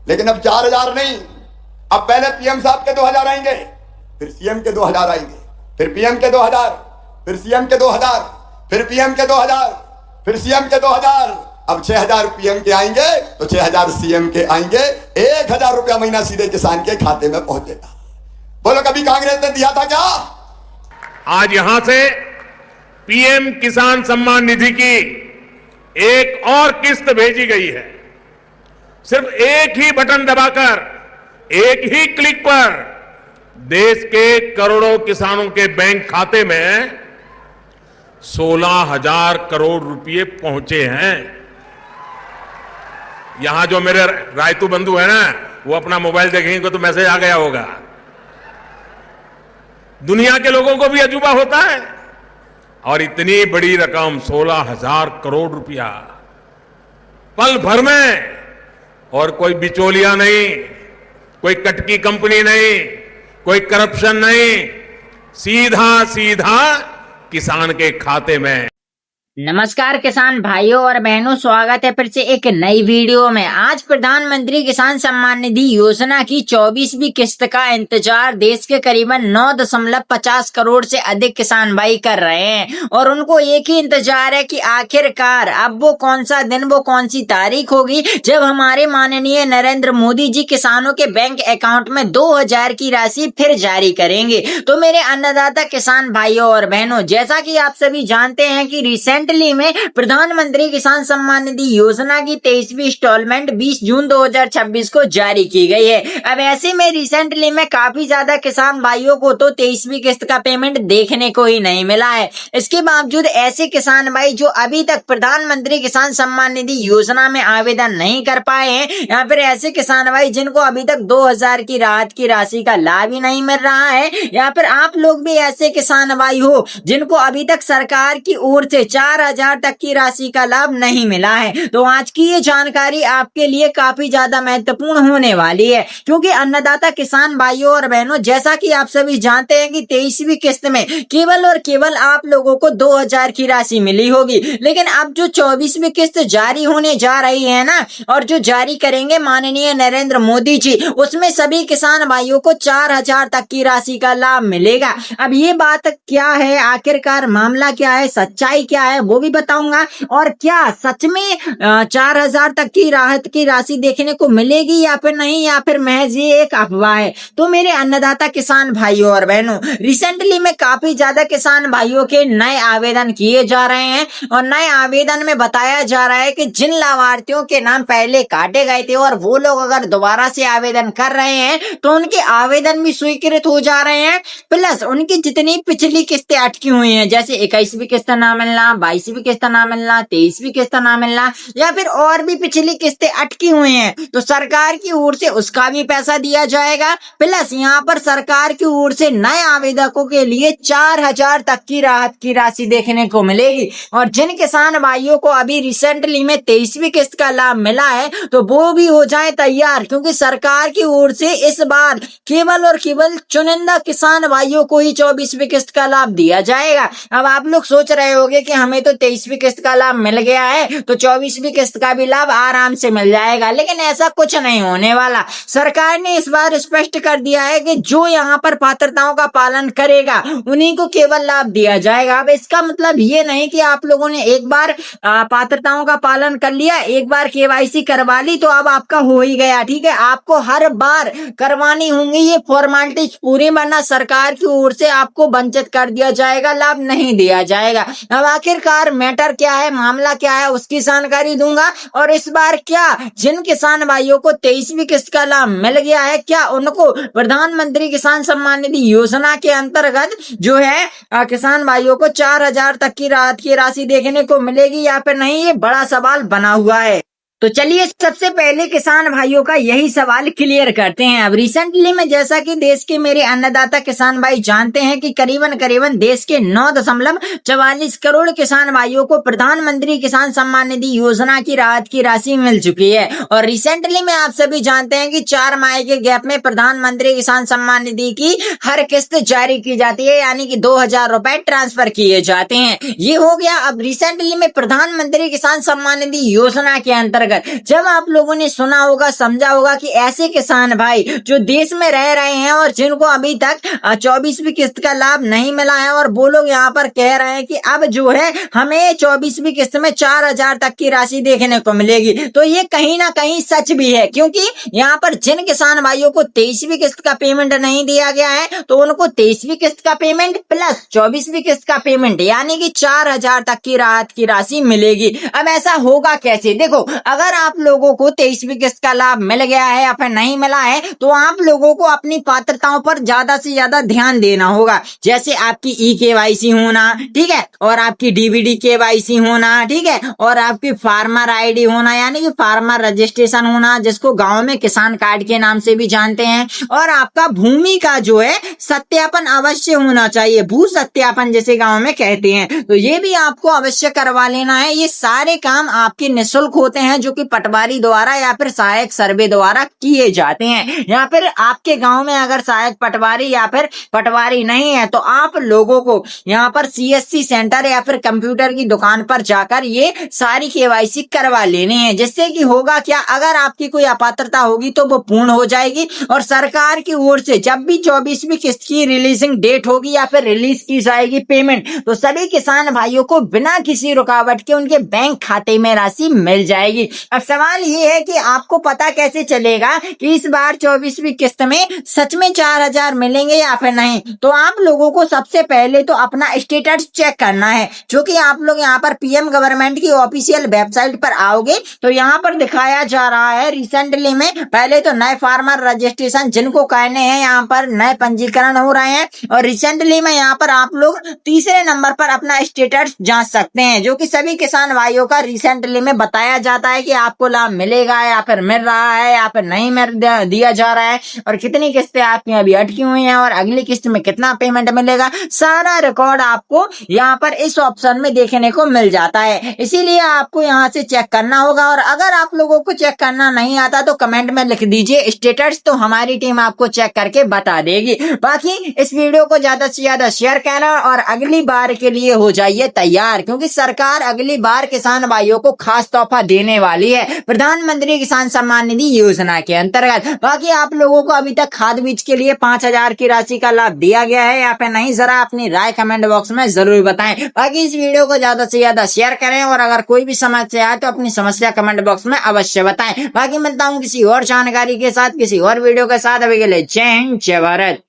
लेकिन अब 4,000 नहीं, अब पहले पीएम साहब के 2,000 आएंगे, फिर सीएम के 2,000 आएंगे, फिर पीएम के 2,000, फिर सीएम के 2,000, फिर पीएम के 2,000, फिर सीएम के 2,000। अब 6,000 पीएम के आएंगे तो 6,000 सीएम के आएंगे। 1,000 रुपया महीना सीधे किसान के खाते में पहुंचेगा। बोलो कभी कांग्रेस ने दिया था क्या? आज यहां से पीएम किसान सम्मान निधि की एक और किस्त भेजी गई है। सिर्फ एक ही बटन दबाकर, एक ही क्लिक पर देश के करोड़ों किसानों के बैंक खाते में 16,000 करोड़ रुपए पहुंचे हैं। यहां जो मेरे रायतू बंधु है ना, वो अपना मोबाइल देखेंगे तो मैसेज आ गया होगा। दुनिया के लोगों को भी अजूबा होता है। और इतनी बड़ी रकम 16,000 करोड़ रुपया पल भर में, और कोई बिचौलिया नहीं, कोई कटकी कंपनी नहीं, कोई करप्शन नहीं, सीधा सीधा किसान के खाते में। नमस्कार किसान भाइयों और बहनों, स्वागत है फिर से एक नई वीडियो में। आज प्रधानमंत्री किसान सम्मान निधि योजना की 24वीं किस्त का इंतजार देश के करीबन 9.50 करोड़ से अधिक किसान भाई कर रहे हैं और उनको एक ही इंतजार है कि आखिरकार अब वो कौन सा दिन, वो कौन सी तारीख होगी जब हमारे माननीय नरेंद्र मोदी जी किसानों के बैंक अकाउंट में 2,000 की राशि फिर जारी करेंगे। तो मेरे अन्नदाता किसान भाइयों और बहनों, जैसा कि आप सभी जानते हैं कि रिसेंटली में प्रधानमंत्री किसान सम्मान निधि योजना की 23वीं इंस्टॉलमेंट 20 जून 2026 को जारी की गई है। अब ऐसे में रिसेंटली में काफी ज्यादा किसान भाइयों को तो 23वीं किस्त का पेमेंट देखने को ही नहीं मिला है। इसके बावजूद ऐसे किसान भाई जो अभी तक प्रधानमंत्री किसान सम्मान निधि योजना में आवेदन नहीं कर पाए हैं, या फिर ऐसे किसान भाई जिनको अभी तक 2,000 की राहत की राशि का लाभ ही नहीं मिल रहा है, या फिर आप लोग भी ऐसे किसान भाई हो जिनको अभी तक सरकार की ओर से 4,000 तक की राशि का लाभ नहीं मिला है, तो आज की ये जानकारी आपके लिए काफी ज्यादा महत्वपूर्ण होने वाली है। क्योंकि अन्नदाता किसान भाइयों और बहनों, जैसा कि आप सभी जानते हैं कि 23वीं किस्त में केवल और केवल आप लोगों को 2,000 की राशि मिली होगी, लेकिन अब जो 24वीं किस्त जारी होने जा रही है ना, और जो जारी करेंगे माननीय नरेंद्र मोदी जी, उसमें सभी किसान भाइयों को 4,000 तक की राशि का लाभ मिलेगा। अब ये बात क्या है, आखिरकार मामला क्या है, सच्चाई क्या है, वो भी बताऊंगा। और क्या सच में 4,000 तक की राहत की राशि देखने को मिलेगी या फिर नहीं, या फिर महज ये एक अफवाह है। तो मेरे अन्नदाता किसान भाइयों और बहनों, रिसेंटली में काफी ज्यादा किसान भाइयों के नए आवेदन किए जा रहे हैं और नए आवेदन में बताया जा रहा है कि जिन लाभार्थियों के नाम पहले काटे गए थे और वो लोग अगर दोबारा से आवेदन कर रहे हैं तो उनके आवेदन भी स्वीकृत हो जा रहे हैं, प्लस उनकी जितनी पिछली किस्तें अटकी हुई हैं, जैसे 21वीं किस्त ना मिलना, 22वीं किस्त ना मिलना, 23वीं किस्त ना मिलना, या फिर और भी पिछली किस्तें अटकी हुई हैं, तो सरकार की ओर से उसका भी पैसा दिया जाएगा। प्लस यहाँ पर सरकार की ओर से नए आवेदकों के लिए 4,000 तक की राहत की राशि देखने को मिलेगी। और जिन किसान भाइयों को अभी रिसेंटली में 23वीं किस्त का लाभ मिला है तो वो भी हो जाए तैयार, क्योंकि सरकार की ओर से इस बार केवल और केवल चुनिंदा किसान भाइयों को ही 24वीं किस्त का लाभ दिया जाएगा। अब आप लोग सोच रहे होंगे कि हमें तो 23वीं किस्त का लाभ मिल गया है तो 24वीं किस्त का भी लाभ आराम से मिल जाएगा, लेकिन ऐसा कुछ नहीं होने वाला। सरकार ने इस बार स्पष्ट कर दिया है कि जो यहाँ पर पात्रताओं का पालन करेगा उन्हीं को केवल लाभ दिया जाएगा। अब इसका मतलब ये नहीं कि आप लोगों ने एक बार पात्रताओं का पालन कर लिया, एक बार केवाईसी करवा ली तो अब आपका हो ही गया, ठीक है। आपको हर बार करवानी होंगी ये फॉर्मेलिटीज पूरी, वरना सरकार की ओर से आपको वंचित कर दिया जाएगा, लाभ नहीं दिया जाएगा। अब आखिरकार मैटर क्या है, मामला क्या है, उसकी जानकारी दूंगा। और इस बार क्या जिन किसान भाइयों को 23वीं किस्त का लाभ मिल गया है, क्या उनको प्रधानमंत्री किसान सम्मान निधि योजना के अंतर्गत जो है किसान भाइयों को 4,000 तक की राहत की राशि देखने को मिलेगी या फिर नहीं, ये बड़ा सवाल बना हुआ है। तो चलिए सबसे पहले किसान भाइयों का यही सवाल क्लियर करते हैं। अब रिसेंटली में जैसा कि देश के मेरे अन्नदाता किसान भाई जानते हैं कि करीबन देश के 9.44 करोड़ किसान भाइयों को प्रधानमंत्री किसान सम्मान निधि योजना की राहत की राशि मिल चुकी है। और रिसेंटली में आप सभी जानते हैं कि 4 माह के गैप में प्रधानमंत्री किसान सम्मान निधि की हर किस्त जारी की जाती है, यानी कि 2,000 रुपए ट्रांसफर किए जाते हैं। ये हो गया। अब रिसेंटली में प्रधानमंत्री किसान सम्मान निधि योजना के अंतर्गत अंतर्गत। जब आप लोगों ने सुना होगा, समझा होगा कि ऐसे किसान भाई जो देश में रह रहे हैं और जिनको अभी तक 24वीं किस्त का लाभ नहीं मिला है, और वो लोग यहाँ पर कह रहे हैं कि अब जो है हमें 24वीं किस्त में 4,000 तक की राशि देखने को मिलेगी, तो ये कहीं ना कहीं सच भी है। क्योंकि यहाँ पर जिन किसान भाइयों को 23वीं किस्त का पेमेंट नहीं दिया गया है, तो उनको 23वीं किस्त का पेमेंट प्लस 24वीं किस्त का पेमेंट यानी कि 4,000 तक की राहत की राशि मिलेगी। अब ऐसा होगा कैसे? देखो, अगर आप लोगों को 23वीं किस्त का लाभ मिल गया है या फिर नहीं मिला है, तो आप लोगों को अपनी पात्रताओं पर ज्यादा से ज्यादा ध्यान देना होगा। जैसे आपकी KYC होना, ठीक है, और आपकी DBD KYC होना, ठीक है, और आपकी फार्मर ID होना यानी कि फार्मर रजिस्ट्रेशन होना, जिसको गांव में किसान कार्ड के नाम से भी जानते हैं, और आपका भूमि का जो है सत्यापन अवश्य होना चाहिए, भू सत्यापन जैसे गांव में कहते हैं, तो ये भी आपको अवश्य करवा लेना है। ये सारे काम आपके निःशुल्क होते हैं, जो कि पटवारी द्वारा या फिर सहायक सर्वे द्वारा किए जाते हैं। या फिर आपके गांव में अगर सहायक पटवारी या फिर पटवारी नहीं है, तो आप लोगों को यहाँ पर CSC सेंटर या फिर कंप्यूटर की दुकान पर जाकर ये सारी KYC करवा लेनी है, जिससे कि होगा क्या, अगर आपकी कोई अपात्रता होगी तो वो पूर्ण हो जाएगी, और सरकार की ओर से जब भी 24वीं किस्त की रिलीजिंग डेट होगी या फिर रिलीज की जाएगी पेमेंट, तो सभी किसान भाइयों को बिना किसी रुकावट के उनके बैंक खाते में राशि मिल जाएगी। अब सवाल ये है कि आपको पता कैसे चलेगा कि इस बार 24वीं किस्त में सच में 4,000 मिलेंगे या फिर नहीं? तो आप लोगों को सबसे पहले तो अपना स्टेटस चेक करना है, जो कि आप लोग यहाँ पर PM गवर्नमेंट की ऑफिशियल वेबसाइट पर आओगे तो यहाँ पर दिखाया जा रहा है रिसेंटली में, पहले तो नए फार्मर रजिस्ट्रेशन जिनको कहने हैं, यहाँ पर नए पंजीकरण हो रहे हैं, और रिसेंटली में यहाँ पर आप लोग तीसरे नंबर पर अपना स्टेटस जांच सकते हैं, जो कि सभी किसान भाइयों का रिसेंटली में बताया जाता है कि आपको लाभ मिलेगा या फिर मिल रहा है या फिर नहीं दिया जा रहा है, और कितनी किस्तें आपकी अभी अटकी हुई हैं, और अगली किस्त में कितना पेमेंट मिलेगा, सारा रिकॉर्ड आपको यहाँ पर इस ऑप्शन में देखने को मिल जाता है। इसीलिए आपको यहाँ से चेक करना होगा, और अगर आप लोगों को चेक करना नहीं आता तो कमेंट में लिख दीजिए स्टेटस, तो हमारी टीम आपको चेक करके बता देगी। बाकी इस वीडियो को ज्यादा से ज्यादा शेयर करना, और अगली बार के लिए हो जाइए तैयार, क्योंकि सरकार अगली बार किसान भाइयों को खास तोहफा देने वाली है प्रधानमंत्री किसान सम्मान निधि योजना के अंतर्गत। बाकी आप लोगों को अभी तक खाद बीज के लिए 5,000 की राशि का लाभ दिया गया है या फिर नहीं, जरा अपनी राय कमेंट बॉक्स में जरूर बताएं। बाकी इस वीडियो को ज्यादा से ज्यादा शेयर करें, और अगर कोई भी समस्या है तो अपनी समस्या कमेंट बॉक्स में अवश्य बताएं। बाकी मिलता हूँ किसी और जानकारी के साथ, किसी और वीडियो के साथ। अभी के लिए जय हिंद, जय भारत।